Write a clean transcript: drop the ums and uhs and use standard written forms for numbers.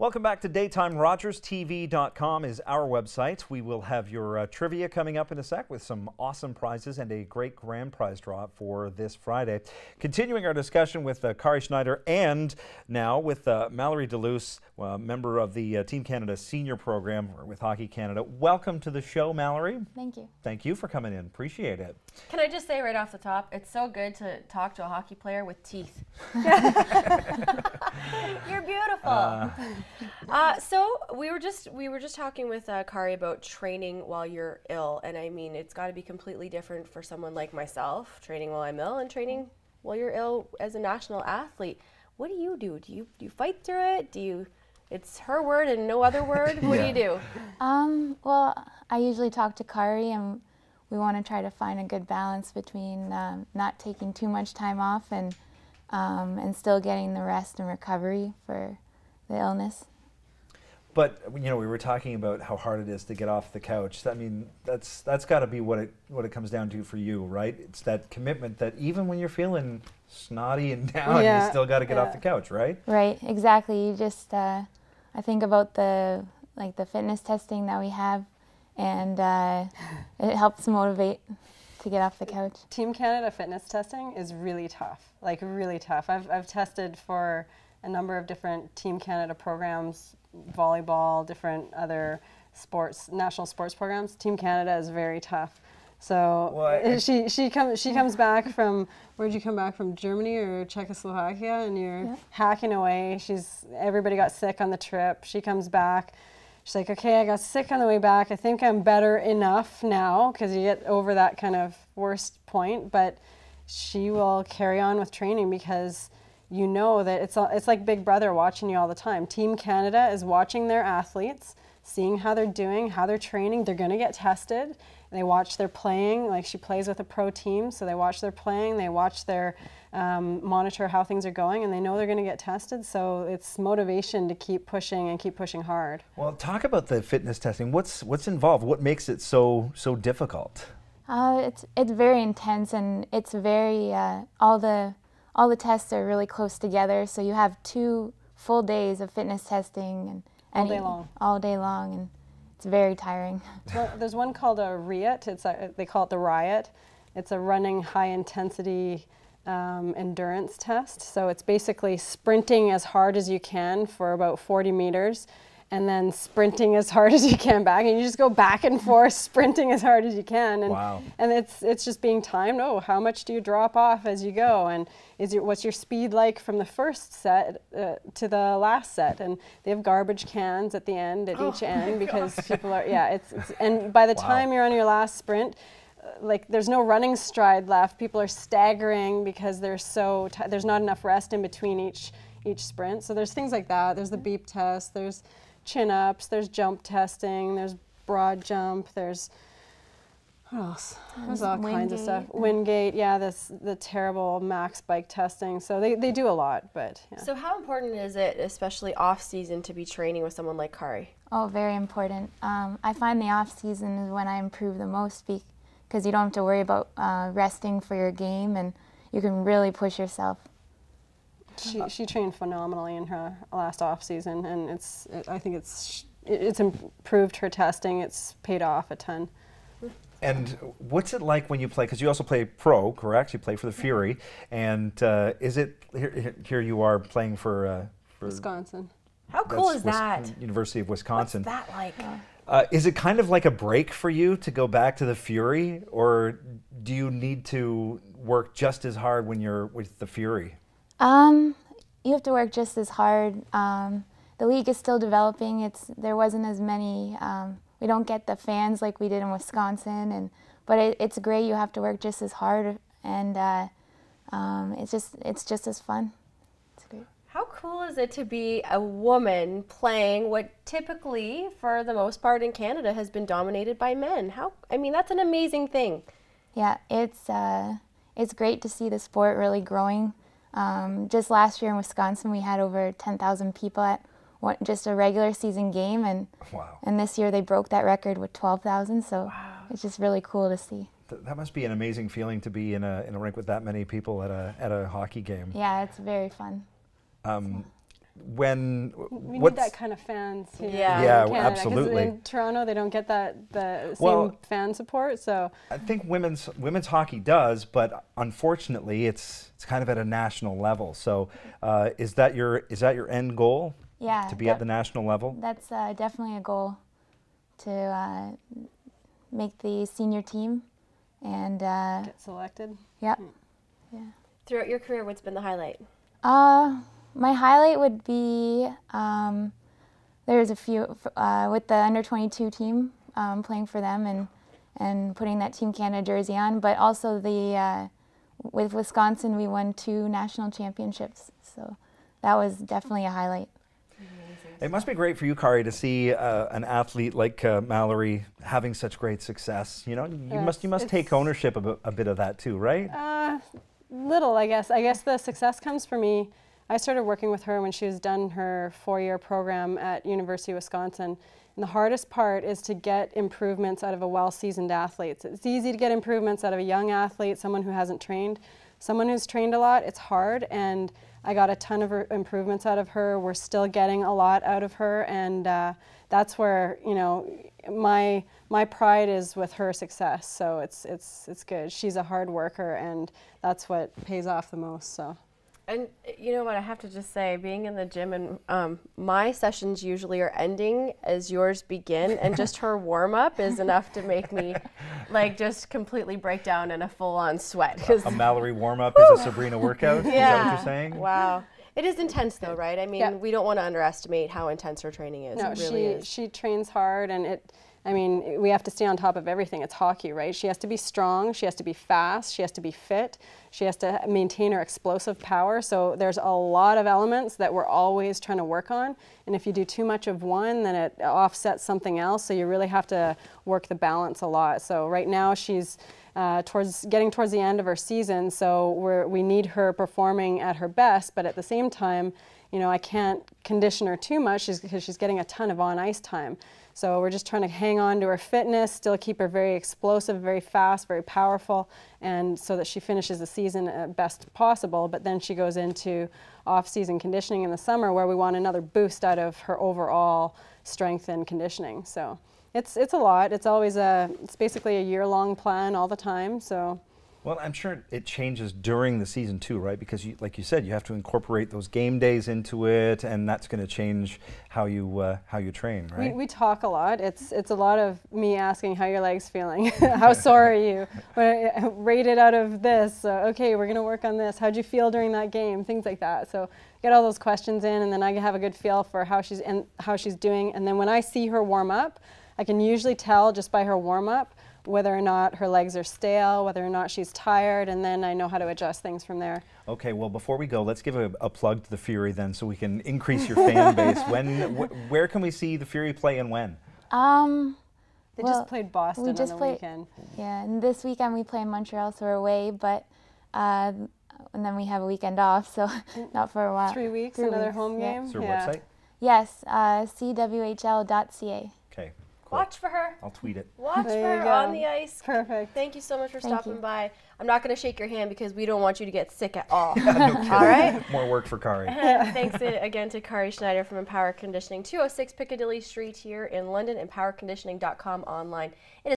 Welcome back to Daytime. RogersTV.com is our website. We will have your trivia coming up in a sec with some awesome prizes and a great grand prize draw for this Friday. Continuing our discussion with Kari Schneider and now with Mallory Deluce, member of the Team Canada Senior Program with Hockey Canada. Welcome to the show, Mallory. Thank you. Thank you for coming in. Appreciate it. Can I just say right off the top, it's so good to talk to a hockey player with teeth. You're beautiful. So we were just talking with Kari about training while you're ill, and I mean it's got to be completely different for someone like myself, training while I'm ill and training while you're ill as a national athlete. What do you do? Do you fight through it? It's her word and no other word? What do you do? Well, I usually talk to Kari, and we want to try to find a good balance between not taking too much time off and still getting the rest and recovery for the illness. But you know, we were talking about how hard it is to get off the couch. I mean, that's got to be what it comes down to for you, right? It's that commitment that even when you're feeling snotty and down, you still got to get off the couch, right? Right, exactly. You just I think about the fitness testing that we have, and it helps motivate to get off the couch. Team Canada fitness testing is really tough, like really tough. I've tested for a number of different Team Canada programs, volleyball, different other sports, national sports programs. Team Canada is very tough. So she comes back from, where'd you come back from, Germany or Czechoslovakia, and you're hacking away. Everybody got sick on the trip. She comes back. She's like, okay, I got sick on the way back. I think I'm better enough now, because you get over that kind of worst point. But she will carry on with training because you know that it's like Big Brother watching you all the time. Team Canada is watching their athletes, seeing how they're doing, how they're training. They're going to get tested. And they watch their playing. Like, she plays with a pro team, so they watch their playing. They watch their monitor how things are going, and they know they're going to get tested. So it's motivation to keep pushing and keep pushing hard. Well, talk about the fitness testing. What's involved? What makes it so difficult? It's very intense, and it's very all the tests are really close together. So you have 2 full days of fitness testing and all day long, and it's very tiring. There's one called a RIAT. They call it the Riot. It's a running high intensity endurance test. So it's basically sprinting as hard as you can for about 40 meters, and then sprinting as hard as you can back, and you just go back and forth sprinting as hard as you can. And, and it's just being timed. Oh, how much do you drop off as you go? And what's your speed like from the first set to the last set? And they have garbage cans at the end, at each end, because people are, and by the time you're on your last sprint, like, there's no running stride left. People are staggering because there's not enough rest in between each sprint. So there's things like that. There's the beep test. There's chin-ups. There's jump testing. There's broad jump. There's what else? There's all kinds of stuff. Wingate. Yeah, the terrible max bike testing. So they do a lot, but yeah. So how important is it, especially off season, to be training with someone like Kari? Oh, very important. I find the off season is when I improve the most, because you don't have to worry about resting for your game, and you can really push yourself. She trained phenomenally in her last off season, and I think it's improved her testing. It's paid off a ton. And what's it like when you play? Because you also play pro, correct? You play for the Fury, and is it here? You are playing for Wisconsin. How cool is that? University of Wisconsin. What's that like? Is it kind of like a break for you to go back to the Fury, or do you need to work just as hard when you're with the Fury? You have to work just as hard. The league is still developing. There wasn't as many. We don't get the fans like we did in Wisconsin, but it's great. You have to work just as hard, and it's just as fun. It's great. How cool is it to be a woman playing what typically, for the most part in Canada, has been dominated by men? I mean, that's an amazing thing. Yeah, it's great to see the sport really growing. Just last year in Wisconsin, we had over 10,000 people at just a regular season game, and this year they broke that record with 12,000. So it's just really cool to see. That must be an amazing feeling to be in a rink with that many people at a hockey game. Yeah, it's very fun. when we need that kind of fans here yeah, in Canada, 'cause absolutely. in Toronto they don't get the Well, same fan support, so I think women's hockey does, but unfortunately it's kind of at a national level. So is that your end goal? Yeah. To be at the national level? That's definitely a goal, to make the senior team and get selected. Yep. Yeah. Throughout your career, what's been the highlight? My highlight would be there's a few with the under-22 team, playing for them and putting that Team Canada jersey on, but also with Wisconsin we won 2 national championships, so that was definitely a highlight. It must be great for you, Kari, to see an athlete like Mallory having such great success. You know, you must take ownership of a bit of that too, right? Little, I guess. I guess the success comes for me. I started working with her when she was done her 4-year program at University of Wisconsin. And the hardest part is to get improvements out of a well-seasoned athlete. It's easy to get improvements out of a young athlete, someone who hasn't trained. Someone who's trained a lot, it's hard, and I got a ton of improvements out of her. We're still getting a lot out of her, and that's where, you know, my pride is with her success. So it's good. She's a hard worker, and that's what pays off the most. So. And you know what, I have to just say, being in the gym, and my sessions usually are ending as yours begin, and just her warm-up is enough to make me like just completely break down in a full-on sweat. A Mallory warm-up is a Sabrina workout? Yeah. Is that what you're saying? Wow. It is intense though, right? I mean, we don't want to underestimate how intense her training is. No, it really is. She trains hard, and I mean, we have to stay on top of everything. It's hockey, right? She has to be strong, she has to be fast, she has to be fit, she has to maintain her explosive power. So there's a lot of elements that we're always trying to work on. And if you do too much of one, then it offsets something else. So you really have to work the balance a lot. So right now she's getting towards the end of her season, so we need her performing at her best, but at the same time, you know, I can't condition her too much because she's getting a ton of on-ice time. So we're just trying to hang on to her fitness, still keep her very explosive, very fast, very powerful, and so that she finishes the season at best possible. But then she goes into off-season conditioning in the summer, where we want another boost out of her overall strength and conditioning. So it's a lot. It's always it's basically a year-long plan all the time. So. Well, I'm sure it changes during the season too, right? Because like you said, you have to incorporate those game days into it, and that's going to change how you train, right? We talk a lot. It's a lot of me asking, how your legs feeling? How sore are you? Rate it out of this. Okay, we're going to work on this. How'd you feel during that game? Things like that. So get all those questions in, and then I have a good feel for how she's doing. And then when I see her warm up, I can usually tell just by her warm up whether or not her legs are stale, whether or not she's tired, and then I know how to adjust things from there. Okay, well, before we go, let's give a plug to the Fury then, so we can increase your fan base. Where can we see the Fury play, and when? They just played Boston on the weekend. Yeah, and this weekend we play in Montreal, so we're away, but and then we have a weekend off, so not for a while. 3 weeks, another home game. Is there a website? Yes, cwhl.ca. Okay. Cool. Watch for her. I'll tweet it. Watch for her on the ice. Perfect. Thank you so much for stopping by. I'm not going to shake your hand because we don't want you to get sick at all. No kidding. All right? More work for Kari. Thanks again to Kari Schneider from Empower Conditioning, 206 Piccadilly Street here in London, empowerconditioning.com online. It is